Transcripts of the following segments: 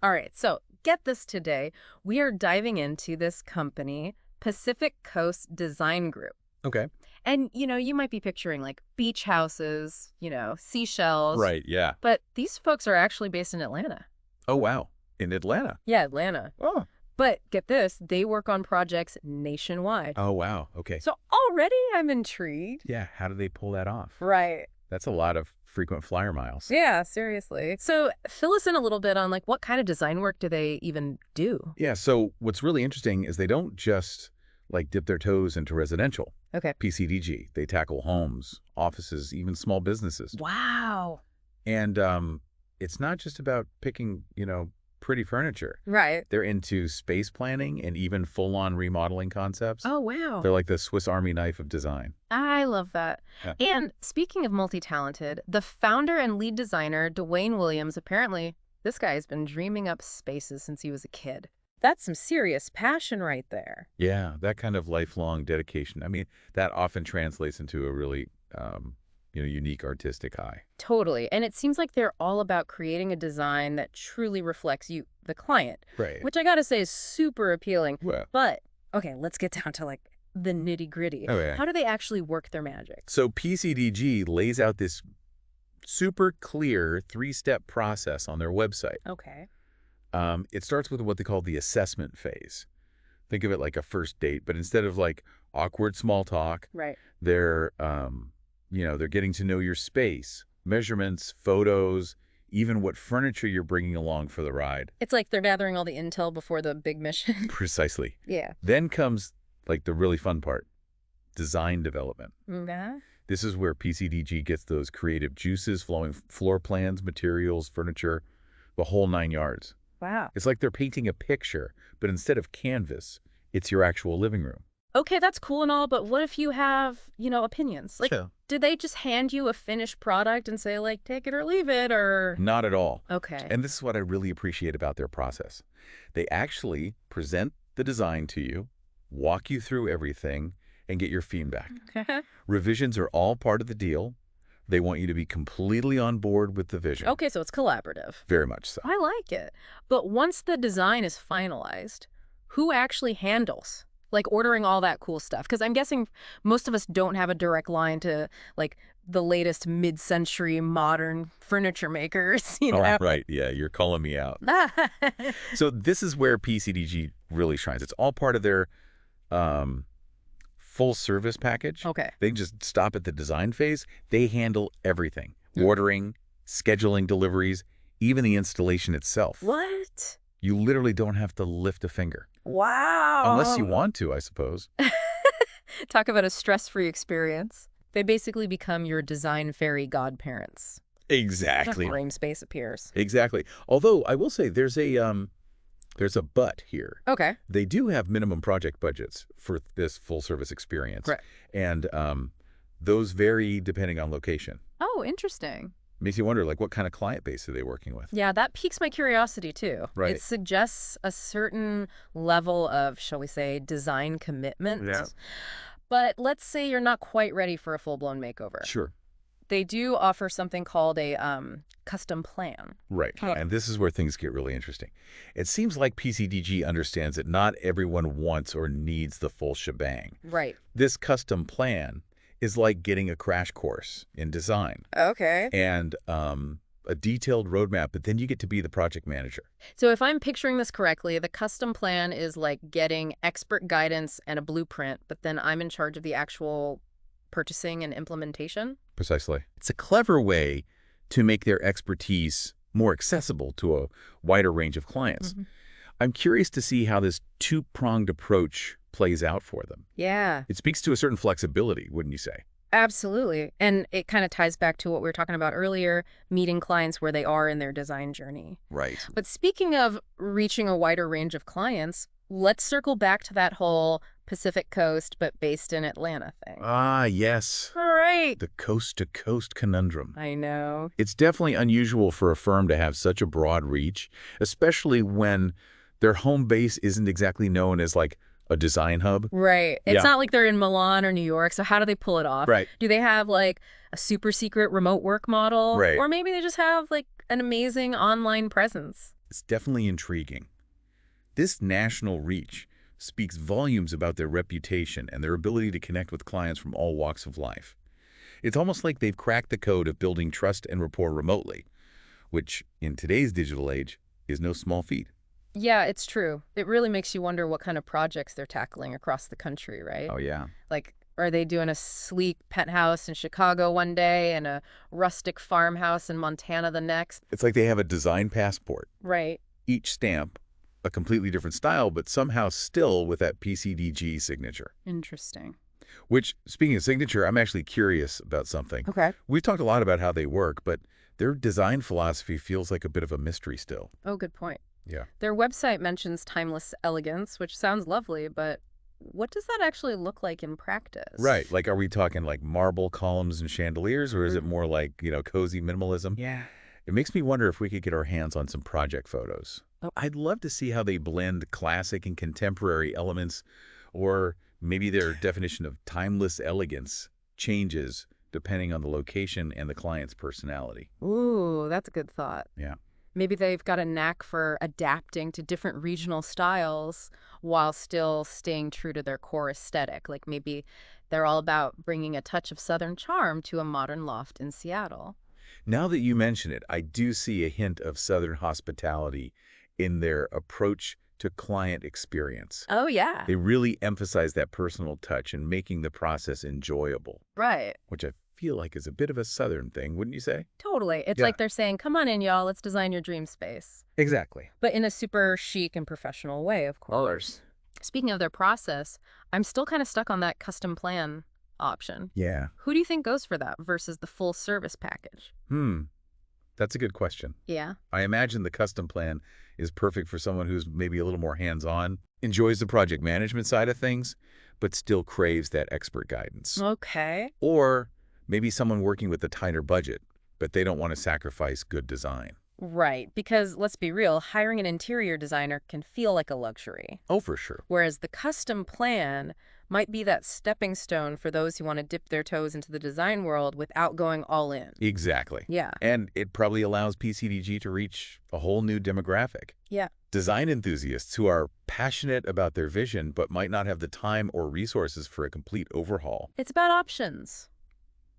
All right, so get this today. We are diving into this company, Pacific Coast Design Group. Okay. And, you might be picturing like beach houses, seashells, Right, yeah. but these folks are actually based in Atlanta. Oh, wow. In Atlanta. Yeah, Atlanta. Oh. But get this, they work on projects nationwide. Oh, wow. Okay. So already I'm intrigued. Yeah, how do they pull that off? Right. That's a lot of frequent flyer miles. Yeah, seriously. So fill us in a little bit on like what kind of design work do they even do? Yeah, so what's really interesting is they don't just like dip their toes into residential. Okay. PCDG. They tackle homes, offices, even small businesses. Wow. And it's not just about picking, pretty furniture. Right. They're into space planning and even full-on remodeling concepts. Oh, wow. They're like the Swiss Army knife of design. I love that. Yeah. And speaking of multi-talented, the founder and lead designer, Dwayne Williams, apparently this guy has been dreaming up spaces since he was a kid. That's some serious passion right there. Yeah, that kind of lifelong dedication. I mean, that often translates into a really, unique artistic eye. Totally. And it seems like they're all about creating a design that truly reflects you, the client, Right. which I gotta say is super appealing. Well, But, okay, let's get down to like the nitty-gritty. oh, yeah. How do they actually work their magic? So PCDG lays out this super clear 3-step process on their website. Okay. It starts with what they call the assessment phase. Think of it like a first date, but instead of like awkward small talk, Right. they're, they're getting to know your space, measurements, photos, even what furniture you're bringing along for the ride. It's like they're gathering all the intel before the big mission. Precisely. Yeah. Then comes like the really fun part, design development. Yeah. This is where PCDG gets those creative juices flowing, floor plans, materials, furniture, the whole 9 yards. Wow. It's like they're painting a picture, but instead of canvas, it's your actual living room. Okay, that's cool and all, but what if you have, opinions? Like, Sure. do they just hand you a finished product and say, like, take it or leave it, or? Not at all. Okay. And this is what I really appreciate about their process. They actually present the design to you, walk you through everything, and get your feedback. Okay. Revisions are all part of the deal. They want you to be completely on board with the vision. Okay, so it's collaborative. Very much so. I like it. But once the design is finalized, who actually handles, like, ordering all that cool stuff? Because I'm guessing most of us don't have a direct line to, like, the latest mid-century modern furniture makers, Oh, right. Yeah, you're calling me out. So this is where PCDG really shines. It's all part of their full service package. Okay. They just stop at the design phase. They handle everything. Ordering, scheduling deliveries, even the installation itself. What? You literally don't have to lift a finger. Wow. Unless you want to, I suppose. Talk about a stress-free experience. They basically become your design fairy godparents. Exactly. Frame space appears. Exactly. Although I will say there's a but here. Okay. They do have minimum project budgets for this full service experience. Right. And those vary depending on location. Oh, interesting. Makes you wonder, like, what kind of client base are they working with? Yeah, that piques my curiosity, too. Right. It suggests a certain level of, shall we say, design commitment. Yeah. But let's say you're not quite ready for a full-blown makeover. Sure. They do offer something called a custom plan. Right. Oh. And this is where things get really interesting. It seems like PCDG understands that not everyone wants or needs the full shebang. Right. This custom plan is like getting a crash course in design Okay. and a detailed roadmap, but then you get to be the project manager. So if I'm picturing this correctly, the custom plan is like getting expert guidance and a blueprint, but then I'm in charge of the actual purchasing and implementation? Precisely. It's a clever way to make their expertise more accessible to a wider range of clients. Mm-hmm. I'm curious to see how this two-pronged approach plays out for them. Yeah. It speaks to a certain flexibility, wouldn't you say? Absolutely. And it kind of ties back to what we were talking about earlier, meeting clients where they are in their design journey. Right. But speaking of reaching a wider range of clients, let's circle back to that whole Pacific Coast, but based in Atlanta thing. Ah, yes. All right. The coast-to-coast conundrum. I know. It's definitely unusual for a firm to have such a broad reach, especially when their home base isn't exactly known as like a design hub. Right. It's Yeah. not like they're in Milan or New York, so how do they pull it off? Right. Do they have like a super secret remote work model? Right. Or maybe they just have like an amazing online presence? It's definitely intriguing. This national reach speaks volumes about their reputation and their ability to connect with clients from all walks of life. It's almost like they've cracked the code of building trust and rapport remotely, which, in today's digital age, is no small feat. Yeah, it's true. It really makes you wonder what kind of projects they're tackling across the country, right? Oh, yeah. Like, are they doing a sleek penthouse in Chicago one day and a rustic farmhouse in Montana the next? It's like they have a design passport. Right. Each stamp, a completely different style, but somehow still with that PCDG signature. Interesting. Which, speaking of signature, I'm actually curious about something. Okay. We've talked a lot about how they work, but their design philosophy feels like a bit of a mystery still. Oh, good point. Yeah. Their website mentions timeless elegance, which sounds lovely, but what does that actually look like in practice? Right. Like, are we talking like marble columns and chandeliers, or is it more like, cozy minimalism? Yeah. It makes me wonder if we could get our hands on some project photos. Oh. I'd love to see how they blend classic and contemporary elements, or maybe their definition of timeless elegance changes depending on the location and the client's personality. Ooh, that's a good thought. Yeah. Maybe they've got a knack for adapting to different regional styles while still staying true to their core aesthetic. Like maybe they're all about bringing a touch of Southern charm to a modern loft in Seattle. Now that you mention it, I do see a hint of Southern hospitality in their approach to client experience. Oh, yeah. They really emphasize that personal touch and making the process enjoyable, Right. which I feel like is a bit of a Southern thing, wouldn't you say? Totally. It's Yeah. like they're saying, come on in, y'all, let's design your dream space. Exactly. But in a super chic and professional way, of course. Speaking of their process, I'm still kind of stuck on that custom plan option. Yeah. Who do you think goes for that versus the full service package? That's a good question. Yeah. I imagine the custom plan is perfect for someone who's maybe a little more hands-on, enjoys the project management side of things, but still craves that expert guidance. Okay. Or maybe someone working with a tighter budget, but they don't want to sacrifice good design. Right, because let's be real, hiring an interior designer can feel like a luxury. Oh, for sure. Whereas the custom plan might be that stepping stone for those who want to dip their toes into the design world without going all in. Exactly. Yeah. And it probably allows PCDG to reach a whole new demographic. Yeah. Design enthusiasts who are passionate about their vision but might not have the time or resources for a complete overhaul. It's about options,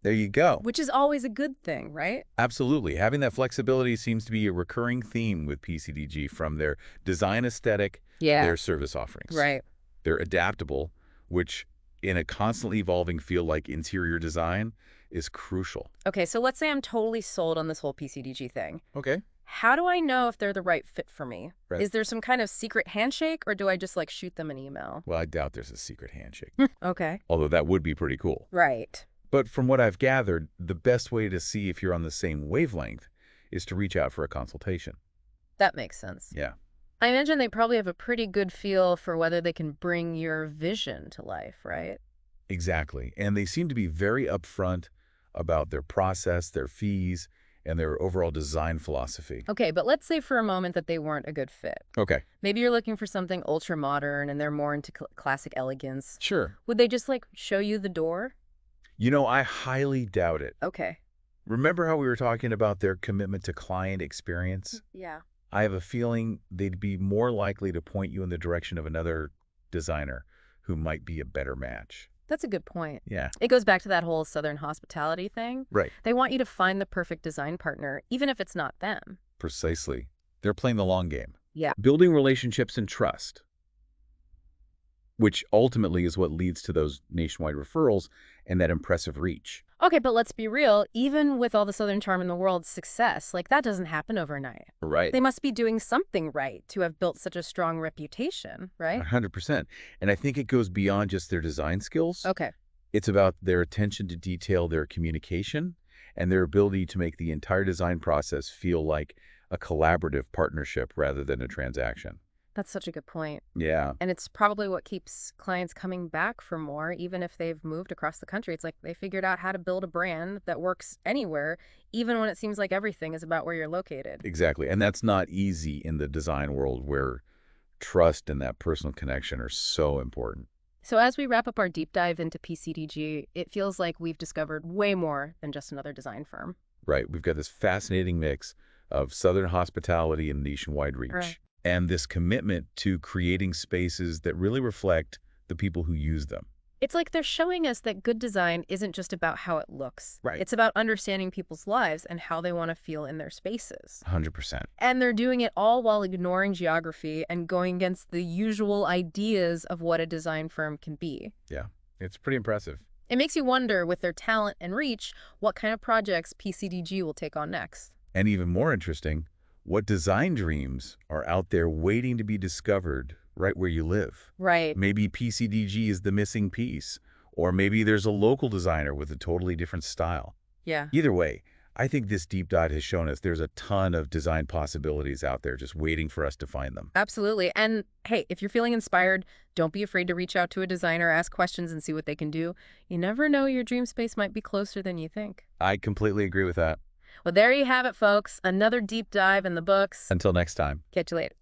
There you go. which is always a good thing, right? Absolutely. Having that flexibility seems to be a recurring theme with PCDG, from their design aesthetic, their service offerings. Right. They're adaptable, which in a constantly evolving field like interior design is crucial. Okay, so let's say I'm totally sold on this whole PCDG thing. Okay. How do I know if they're the right fit for me? Right. Is there some kind of secret handshake, or do I just shoot them an email? Well, I doubt there's a secret handshake, Okay. although that would be pretty cool. Right. But from what I've gathered, the best way to see if you're on the same wavelength is to reach out for a consultation. That makes sense. Yeah. I imagine they probably have a pretty good feel for whether they can bring your vision to life, right? Exactly. And they seem to be very upfront about their process, their fees, and their overall design philosophy. Okay, but let's say for a moment that they weren't a good fit. Okay. Maybe you're looking for something ultra modern and they're more into classic elegance. Sure. Would they just show you the door? I highly doubt it. Okay. Remember how we were talking about their commitment to client experience? Yeah. I have a feeling they'd be more likely to point you in the direction of another designer who might be a better match. That's a good point. Yeah. It goes back to that whole Southern hospitality thing. Right. They want you to find the perfect design partner, even if it's not them. Precisely. They're playing the long game. Yeah. Building relationships and trust, which ultimately is what leads to those nationwide referrals and that impressive reach. Okay, but let's be real. Even with all the Southern charm in the world, success, that doesn't happen overnight. Right. They must be doing something right to have built such a strong reputation, right? 100%. And I think it goes beyond just their design skills. Okay. It's about their attention to detail, their communication, and their ability to make the entire design process feel like a collaborative partnership rather than a transaction. That's such a good point. Yeah. And it's probably what keeps clients coming back for more, even if they've moved across the country. It's like they figured out how to build a brand that works anywhere, even when it seems like everything is about where you're located. Exactly. And that's not easy in the design world, where trust and that personal connection are so important. So as we wrap up our deep dive into PCDG, it feels like we've discovered way more than just another design firm. Right. We've got this fascinating mix of Southern hospitality and nationwide Right. reach, and this commitment to creating spaces that really reflect the people who use them. It's like they're showing us that good design isn't just about how it looks. Right. It's about understanding people's lives and how they want to feel in their spaces. 100%. And they're doing it all while ignoring geography and going against the usual ideas of what a design firm can be. Yeah, it's pretty impressive. It makes you wonder, with their talent and reach, what kind of projects PCDG will take on next. And even more interesting, what design dreams are out there waiting to be discovered right where you live? Right. Maybe PCDG is the missing piece, or maybe there's a local designer with a totally different style. Yeah. Either way, I think this deep dive has shown us there's a ton of design possibilities out there just waiting for us to find them. Absolutely. And hey, if you're feeling inspired, don't be afraid to reach out to a designer, ask questions, and see what they can do. You never know, your dream space might be closer than you think. I completely agree with that. Well, there you have it, folks. Another deep dive in the books. Until next time. Catch you later.